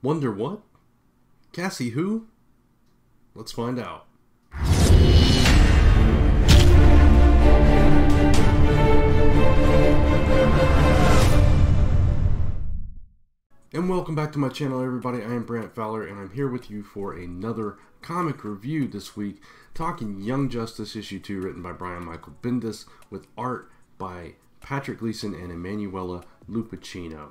Wonder what? Cassie who? Let's find out. And welcome back to my channel, everybody. I am Brant Fowler, and I'm here with you for another comic review this week, talking Young Justice issue 2, written by Brian Michael Bendis, with art by Patrick Gleason and Emanuela Lupacchino.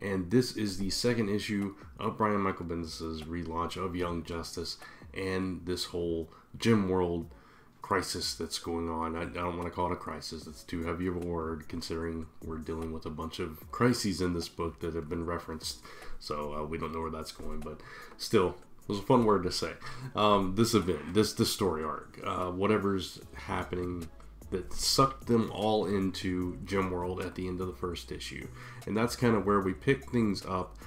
And this is the second issue of Brian Michael Bendis' relaunch of Young Justice and this whole gem world crisis that's going on. I don't want to call it a crisis. That's too heavy of a word, considering we're dealing with a bunch of crises in this book that have been referenced. So we don't know where that's going, but still, it was a fun word to say. This event, this story arc, whatever's happening that sucked them all into Gem World at the end of the first issue. And that's kind of where we pick things up.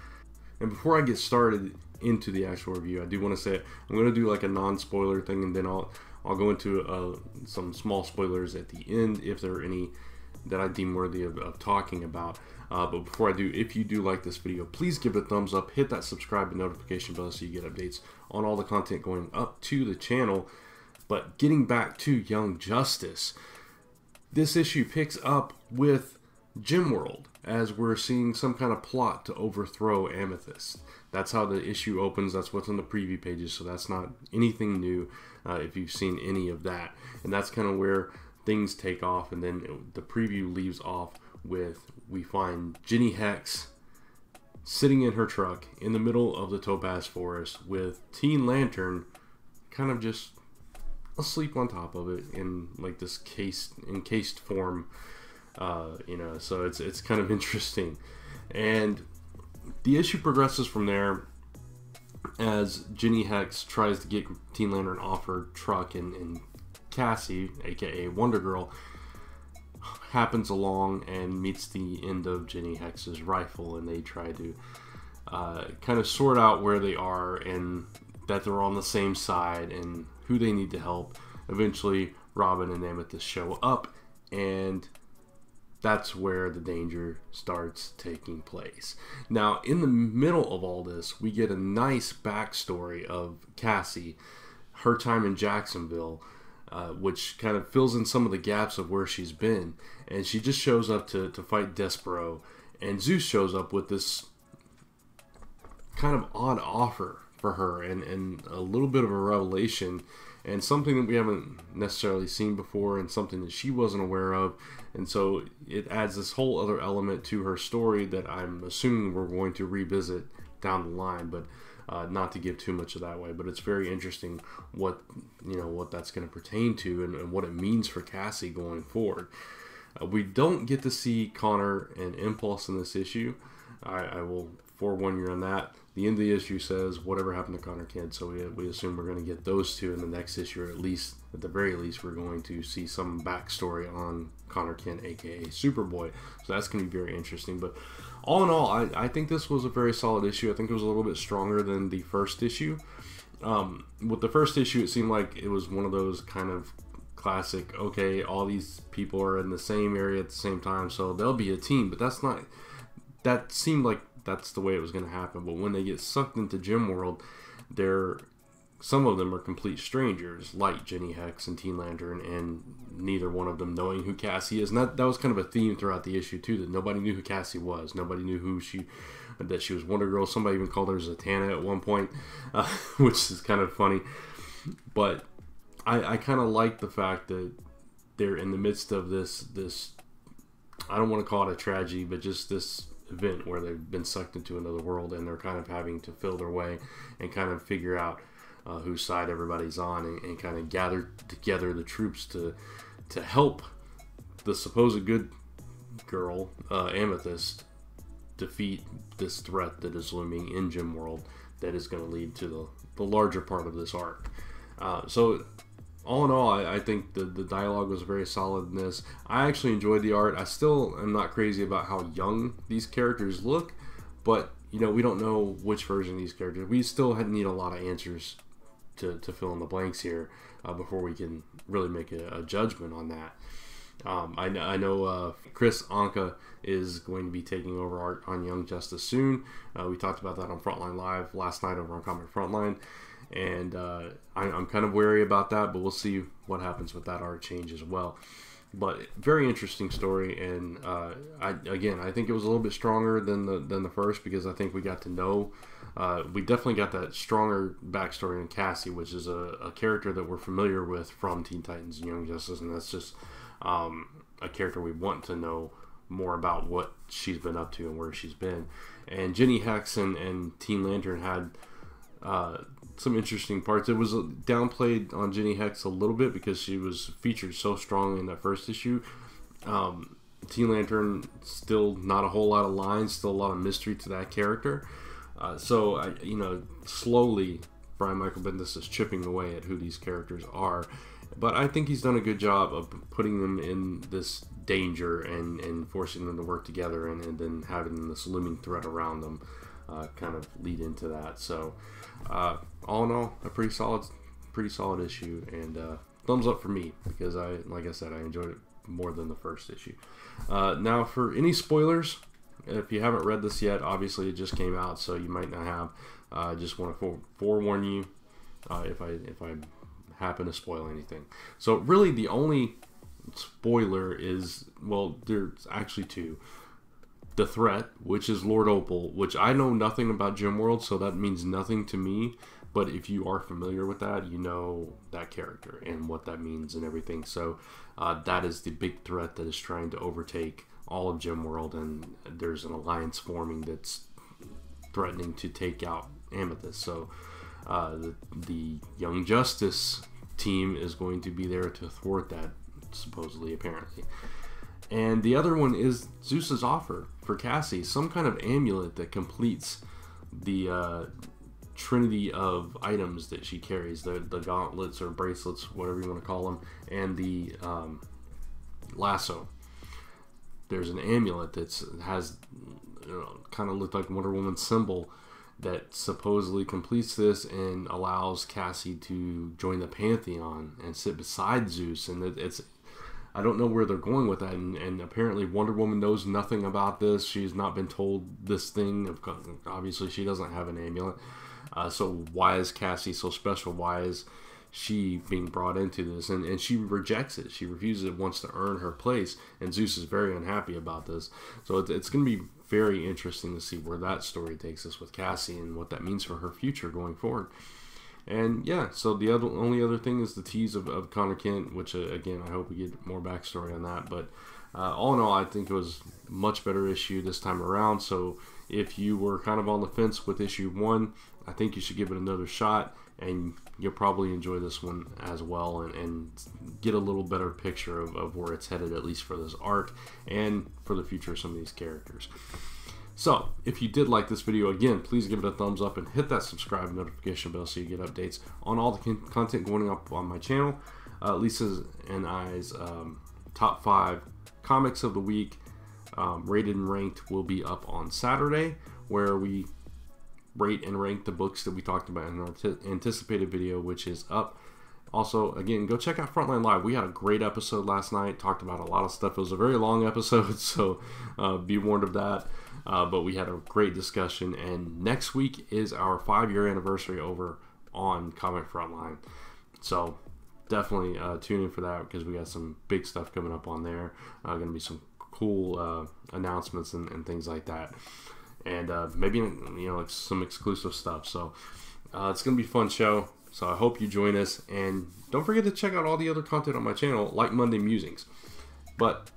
And before I get started into the actual review, I do want to say I'm going to do like a non-spoiler thing, and then I'll go into some small spoilers at the end if there are any that I deem worthy of talking about. But before I do, if you do like this video, please give it a thumbs up, hit that subscribe and notification bell so you get updates on all the content going up to the channel. But getting back to Young Justice, this issue picks up with Gem World, as we're seeing some kind of plot to overthrow Amethyst. That's how the issue opens. That's what's on the preview pages, so that's not anything new if you've seen any of that. And that's kind of where things take off, and then the preview leaves off with, we find Jenny Hex sitting in her truck in the middle of the Topaz Forest with Teen Lantern kind of just asleep on top of it in like this encased form, you know, so it's kind of interesting. And the issue progresses from there as Jenny Hex tries to get Teen Lantern off her truck, and Cassie, aka Wonder Girl, happens along and meets the end of Jenny Hex's rifle, and they try to kind of sort out where they are and that they're on the same side and who they need to help. Eventually, Robin and Amethyst show up, and that's where the danger starts taking place. Now, in the middle of all this, we get a nice backstory of Cassie, her time in Jacksonville, which kind of fills in some of the gaps of where she's been. And she just shows up to fight Despero, and Zeus shows up with this kind of odd offer for her, and a little bit of a revelation, and something that we haven't necessarily seen before, and something that she wasn't aware of. And so it adds this whole other element to her story that I'm assuming we're going to revisit down the line, but not to give too much of that away. But it's very interesting what that's going to pertain to, and what it means for Cassie going forward. We don't get to see Connor and Impulse in this issue. I will forewarn you on that. The end of the issue says whatever happened to Connor Kent, so we assume we're going to get those two in the next issue, or at the very least, we're going to see some backstory on Connor Kent, aka Superboy. So that's going to be very interesting. But all in all, I think this was a very solid issue. I think it was a little bit stronger than the first issue. With the first issue, it seemed like it was one of those kind of classic, okay, all these people are in the same area at the same time, so they'll be a team. But that's not, that seemed like that's the way it was going to happen. But when they get sucked into Gem World, some of them are complete strangers, like Jenny Hex and Teen Lantern, and neither one of them knowing who Cassie is. And that was kind of a theme throughout the issue too, that nobody knew who Cassie was. Nobody knew that she was Wonder Girl. Somebody even called her Zatanna at one point, which is kind of funny. But I kind of like the fact that they're in the midst of this I don't want to call it a tragedy, but just this event where they've been sucked into another world, and they're kind of having to feel their way and kind of figure out whose side everybody's on, and kind of gather together the troops to help the supposed good girl, Amethyst, defeat this threat that is looming in Gem World that is going to lead to the larger part of this arc. So all in all, I think the dialogue was very solid in this. I actually enjoyed the art. I still am not crazy about how young these characters look, but you know, we don't know which version of these characters. We still need a lot of answers to fill in the blanks here before we can really make a judgment on that. I know Chris Anka is going to be taking over art on Young Justice soon. We talked about that on Frontline Live last night over on Comic Frontline, and I'm kind of wary about that, but we'll see what happens with that art change as well. But very interesting story, and I think it was a little bit stronger than the first, because I think we got to know, we definitely got that stronger backstory in Cassie, which is a character that we're familiar with from Teen Titans and Young Justice, and that's just a character we want to know more about what she's been up to and where she's been. And Jenny Hex and Teen Lantern had some interesting parts. It was downplayed on Jenny Hex a little bit because she was featured so strongly in that first issue. Teen Lantern, still not a whole lot of lines, still a lot of mystery to that character. So slowly Brian Michael Bendis is chipping away at who these characters are. But I think he's done a good job of putting them in this danger and forcing them to work together, and then having this looming threat around them kind of lead into that. So all in all, a pretty solid issue, and thumbs up for me, because like I said, I enjoyed it more than the first issue. Now, for any spoilers, if you haven't read this yet, obviously it just came out, so you might not have. I just want to forewarn you if I happen to spoil anything. So really the only spoiler is, well, there's actually two. The threat, which is Lord Opal, which I know nothing about Gemworld, so that means nothing to me, but if you are familiar with that, you know that character and what that means and everything. So that is the big threat that is trying to overtake all of Gemworld, and there's an alliance forming that's threatening to take out Amethyst. So the Young Justice team is going to be there to thwart that, supposedly, apparently. And the other one is Zeus's offer for Cassie, some kind of amulet that completes the trinity of items that she carries, the gauntlets or bracelets, whatever you want to call them, and the lasso. There's an amulet that has kind of looked like Wonder Woman's symbol that supposedly completes this and allows Cassie to join the Pantheon and sit beside Zeus. And it's, I don't know where they're going with that, and apparently Wonder Woman knows nothing about this. She's not been told this thing. Obviously she doesn't have an amulet, so why is Cassie so special? Why is she being brought into this? And she rejects it. She refuses it, wants to earn her place, and Zeus is very unhappy about this. So it's going to be very interesting to see where that story takes us with Cassie and what that means for her future going forward. And yeah, so the only other thing is the tease of Connor Kent, which again, I hope we get more backstory on that. But all in all, I think it was a much better issue this time around. So if you were kind of on the fence with issue 1, I think you should give it another shot, and you'll probably enjoy this one as well, and get a little better picture of where it's headed, at least for this arc and for the future of some of these characters. So if you did like this video, again, please give it a thumbs up and hit that subscribe notification bell so you get updates on all the content going up on my channel. Lisa's and I's top 5 comics of the week, rated and ranked, will be up on Saturday, where we rate and rank the books that we talked about in our anticipated video, which is up. Also, again, go check out Frontline Live. We had a great episode last night, talked about a lot of stuff. It was a very long episode, so be warned of that. But we had a great discussion, and next week is our 5-year anniversary over on Comic Frontline. So definitely tune in for that, because we got some big stuff coming up on there. Going to be some cool announcements and things like that. And maybe like some exclusive stuff. So it's gonna be a fun show. So I hope you join us, and don't forget to check out all the other content on my channel, like Monday Musings. But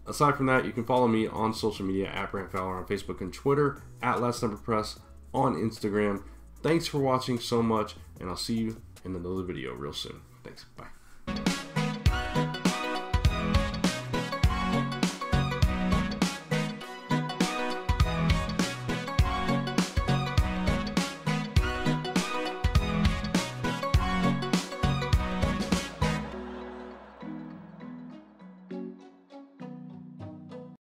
aside from that, you can follow me on social media at Brant Fowler on Facebook and Twitter, at Last Number Press on Instagram. Thanks for watching so much, and I'll see you in another video real soon. Thanks. Bye.